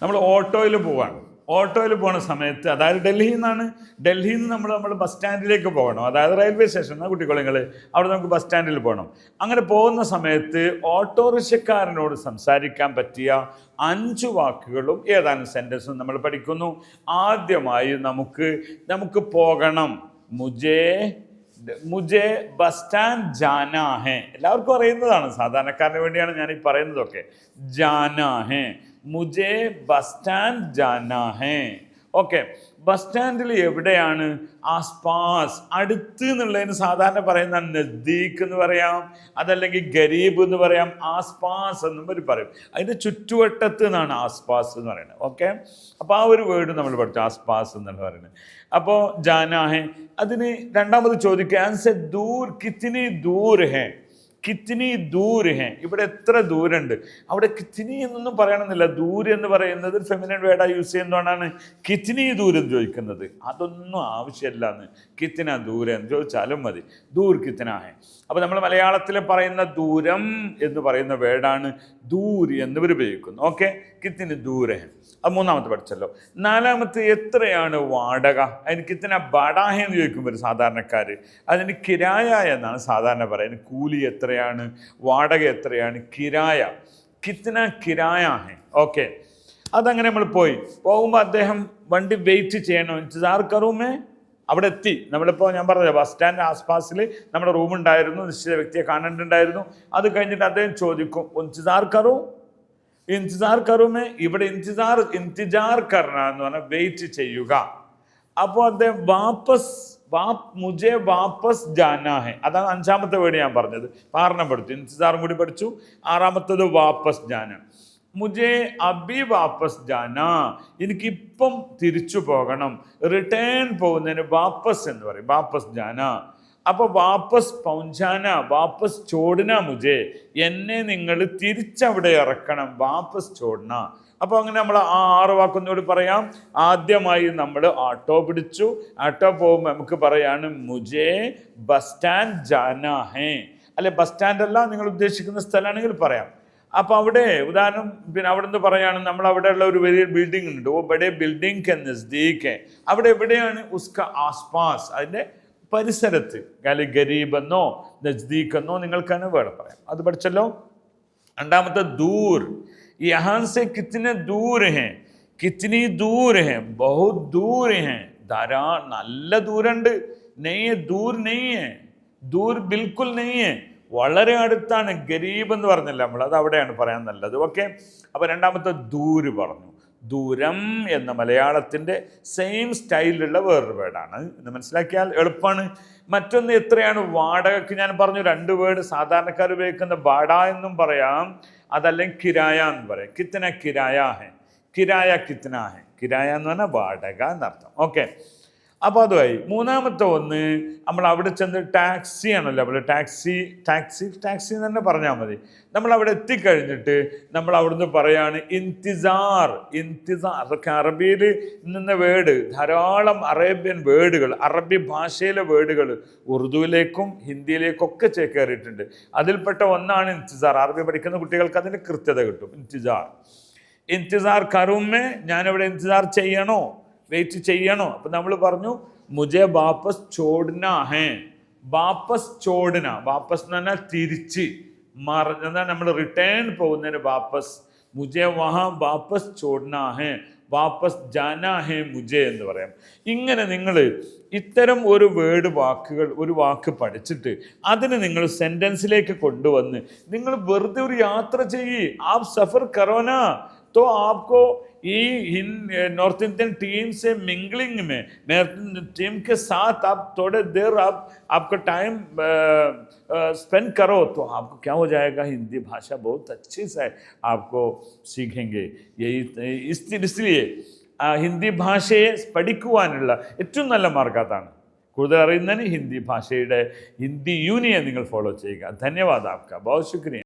നമ്മൾ ഓട്ടോയിൽ പോവാണ്. ഓട്ടോയിൽ പോകുന്ന സമയത്ത്, അതായത് ഡൽഹിയിൽ നിന്ന് നമ്മൾ ബസ് സ്റ്റാൻഡിലേക്ക് പോകണം. അതായത് റെയിൽവേ സ്റ്റേഷൻ കുട്ടിക്കുളങ്ങൾ, അവിടെ നമുക്ക് ബസ് സ്റ്റാൻഡിൽ പോകണം. അങ്ങനെ പോകുന്ന സമയത്ത് ഓട്ടോറിക്ഷക്കാരനോട് സംസാരിക്കാൻ പറ്റിയ 5 വാക്കുകളും ഏതാനും സെൻറ്റൻസും നമ്മൾ പഠിക്കുന്നു. ആദ്യമായി നമുക്ക് പോകണം. മുജേ ബസ് സ്റ്റാൻഡ് ജാനാ ഹേ. എല്ലാവർക്കും അറിയുന്നതാണ്, സാധാരണക്കാരന് വേണ്ടിയാണ് ഞാൻ ഈ പറയുന്നതൊക്കെ. ജാനാ ഹേ, മുജേ ബസ് സ്റ്റാൻഡ് ജാനാ ഹേ. ഓക്കെ, ബസ് സ്റ്റാൻഡിൽ എവിടെയാണ്? ആസ്പാസ്, അടുത്ത് എന്നുള്ളതിന് സാധാരണ പറയുന്ന നസ്ദീഖ് എന്ന് പറയാം, അതല്ലെങ്കിൽ ഗരീബ് എന്ന് പറയാം, ആസ്പാസ് എന്നും പറയും. അതിൻ്റെ ചുറ്റുവട്ടത്ത് നിന്നാണ് ആസ്പാസ് എന്ന് പറയുന്നത്. ഓക്കെ, അപ്പോൾ ആ ഒരു വേർഡ് നമ്മൾ പഠിച്ചു, ആസ്പാസ് എന്നാണ് പറയുന്നത്. അപ്പോൾ ജാനാ ഹേ, അതിന് രണ്ടാമത് ചോദിക്കുക, ആൻസർ ദൂർ, കിത്നി ദൂർ ഹേ, കിത്നി ദൂർ ഹേ, ഇവിടെ എത്ര ദൂരമുണ്ട്. അവിടെ കിത്നി എന്നൊന്നും പറയണമെന്നില്ല, ദൂര് എന്ന് പറയുന്നത് ഫെമിനൈൻ വേർഡാ യൂസ് ചെയ്യുന്നതുകൊണ്ടാണ് കിത്നി ദൂരം ചോദിക്കുന്നത്. അതൊന്നും ആവശ്യമില്ല എന്ന്, കിത്ന ദൂരം എന്ന് ചോദിച്ചാലും മതി. ദൂർ കിത്ന ഹേ. അപ്പോൾ നമ്മൾ മലയാളത്തിൽ പറയുന്ന ദൂരം എന്ന് പറയുന്ന വേർഡാണ് ദൂർ എന്നിവർ ഉപയോഗിക്കുന്നു. ഓക്കെ, കിത്നി ദൂര ഹേ. അത് മൂന്നാമത്തെ പഠിച്ചല്ലോ. നാലാമത്തെ, എത്രയാണ് വാടക? അതിന് കിത്ന ബടാഹ എന്ന് ചോദിക്കുമ്പോൾ ഒരു സാധാരണക്കാർ അതിന് കിരായ എന്നാണ് സാധാരണ പറയുന്നത്. കൂലി എത്രയാണ്, വാടക എത്രയാണ്, കിരായ, കിത്ന കിരായ ഹേ. ഓക്കെ, അതങ്ങനെ നമ്മൾ പോകുമ്പോൾ അദ്ദേഹം വണ്ടി വെയിറ്റ് ചെയ്യണം. ഇൻതസാർ കറൂമേ, അവിടെ എത്തി. നമ്മളിപ്പോൾ ഞാൻ പറഞ്ഞത് ബസ് സ്റ്റാൻഡ് ആസ്പാസിൽ നമ്മുടെ റൂമുണ്ടായിരുന്നു, നിശ്ചിത വ്യക്തിയെ കാണേണ്ടതുണ്ടായിരുന്നു. അത് കഴിഞ്ഞിട്ട് അദ്ദേഹം ചോദിക്കും, ഇൻതസാർ കറൂ, ഇൻതസാർ കറുമേ. ഇവിടെ ഇന്തിജാർ കർണ എന്ന് പറഞ്ഞാൽ വെയിറ്റ് ചെയ്യുക. അപ്പോൾ അദ്ദേഹം മുജേ വാപ്പസ് ജാനാ ഹേ, അതാണ് 5ാമത്തെ വേർഡ് ഞാൻ പറഞ്ഞത്. 6 പഠിച്ചു, ഇന്തിജാറും കൂടി പഠിച്ചു. 6ാമത്തത് വാപ്പസ് ജാന. മുജേ അബി വാപ്പസ് ജാനാ, എനിക്കിപ്പം തിരിച്ചു പോകണം. റിട്ടേൺ പോകുന്നതിന് വാപ്പസ് എന്ന് പറയും, വാപ്പസ് ജാന. അപ്പോൾ വാപ്പസ് പൗഞ്ചാന, വാപ്പസ് ചോടന, മുജേ, എന്നെ നിങ്ങൾ തിരിച്ചവിടെ ഇറക്കണം, വാപ്പസ് ചോടന. അപ്പോൾ അങ്ങനെ നമ്മൾ ആ 6 വാക്കൊന്നുകൂടി പറയാം. ആദ്യമായി നമ്മൾ ഓട്ടോ പിടിച്ചു. ഓട്ടോ പോകുമ്പോൾ നമുക്ക് പറയാണ് മുജേ ബസ് സ്റ്റാൻഡ് ജാനാ ഹേ. അല്ലെ, ബസ് സ്റ്റാൻഡല്ല നിങ്ങൾ ഉദ്ദേശിക്കുന്ന സ്ഥലമാണെങ്കിൽ പറയാം. അപ്പോൾ അവിടെ ഉദാഹരണം, പിന്നെ അവിടെ നിന്ന് പറയാണ്, നമ്മൾ അവിടെയുള്ള ഒരു വലിയ ബിൽഡിംഗ് ഉണ്ട്. ഓ ബഡേ ബിൽഡിംഗ് കെ നസ്ദീഖ്. അവിടെ എവിടെയാണ്? ഉസ്ക ആസ്പാസ്, അതിൻ്റെ പരിസരത്ത്. ഗരീബ് എന്നോ നസ്ദീഖ് എന്നോ നിങ്ങൾക്കാണ് വേണം പറയാം. അത് പഠിച്ചല്ലോ. രണ്ടാമത്തെ ദൂർ, യഹാൻ സെ കിത്നെ ദൂർ ഹേ, കിത്നി ദൂർ ഹേ, ബഹുത് ദൂർ ഹേ, നല്ല ദൂരമുണ്ട്. നെയ്യ് ദൂർ നെയ്യ്, ദൂർ ബിൽക്കുൽ നെയ്യ്, വളരെ അടുത്താണ്. ഗരീബ് എന്ന് പറഞ്ഞില്ല നമ്മൾ, അത് അവിടെയാണ് പറയാൻ നല്ലത്. ഓക്കെ, അപ്പോൾ രണ്ടാമത്തെ ദൂര് പറഞ്ഞു. ദൂരം എന്ന മലയാളത്തിൻ്റെ സെയിം സ്റ്റൈലിലുള്ള വേറൊരു വേർഡാണ്. ഇത് മനസ്സിലാക്കിയാൽ എളുപ്പമാണ്. മറ്റൊന്ന്, എത്രയാണ് വാടകയ്ക്ക്? ഞാൻ പറഞ്ഞു 2 വേർഡ് സാധാരണക്കാർ ഉപയോഗിക്കുന്ന, ബാഡ എന്നും പറയാം, അതല്ലെങ്കിൽ കിരായ എന്ന് പറയാം. കിത്തന കിരായ ഹേ, കിരായ കിത്തന ഹേ. കിരായ എന്ന് പറഞ്ഞാൽ വാടക എന്നർത്ഥം. ഓക്കെ, അപ്പോൾ അതുമായി. മൂന്നാമത്തെ ഒന്ന്, നമ്മൾ അവിടെ ചെന്ന് ടാക്സി ആണല്ലോ, നമ്മൾ ടാക്സി എന്ന് തന്നെ പറഞ്ഞാൽ മതി. നമ്മൾ അവിടെ എത്തിക്കഴിഞ്ഞിട്ട് നമ്മൾ അവിടുന്ന് പറയാണ് ഇന്തിസാർ. അതൊക്കെ അറബിയിൽ നിന്ന വേർഡ്, ധാരാളം അറേബ്യൻ വേർഡുകൾ, അറബി ഭാഷയിലെ വേർഡുകൾ ഉറുദുവിലേക്കും ഹിന്ദിയിലേക്കൊക്കെ ചേക്കേറിയിട്ടുണ്ട്. അതിൽപ്പെട്ട ഒന്നാണ് ഇന്തിസാർ. അറബി പഠിക്കുന്ന കുട്ടികൾക്ക് അതിൻ്റെ കൃത്യത കിട്ടും. ഇന്തിസാർ കറുമേ, ഞാനിവിടെ ഇന്തിസാർ ചെയ്യണോ, വെയിറ്റ് ചെയ്യണോ? അപ്പം നമ്മൾ പറഞ്ഞു മുജേ വാപ്പസ് ചോടന ഹേ. വാപ്പസ് ചോടന, വാപ്പസ് എന്ന് പറഞ്ഞാൽ തിരിച്ച്, എന്നാൽ നമ്മൾ റിട്ടേൺ പോകുന്നതിന് വാപ്പസ്. മുജേ വഹാ വാപ്പസ് ചോടന ഹേ, വാപ്പസ് ജാനാ ഹേ മുജേ എന്ന് പറയാം. ഇങ്ങനെ നിങ്ങൾ ഇത്തരം ഒരു വാക്ക് പഠിച്ചിട്ട് അതിന് നിങ്ങൾ സെൻറ്റൻസിലേക്ക് കൊണ്ടുവന്ന് നിങ്ങൾ വെറുതെ ഒരു യാത്ര ചെയ്യ്. ആപ് സഫർ കറോന तो आपको ये नॉर्थ इंडियन टीम से मिंगलिंग में टीम के साथ आप थोड़े देर आपका टाइम स्पेंड करो तो आपको क्या हो जाएगा, हिंदी भाषा बहुत अच्छी से आपको सीखेंगे. यही इसलिए ഹിന്ദി ഭാഷയെ പഠിക്കുവാനുള്ള ഏറ്റവും നല്ല മാർഗ്ഗം അതാണ്. കൂടുതൽ അറിയുന്നതിന് ഹിന്ദി ഭാഷയുടെ ഹിന്ദി യൂണിയൻ നിങ്ങൾ ഫോളോ ചെയ്യുക. ധന്യവാദം. ആപ്കാ ബഹുത് ശുക്രിയ.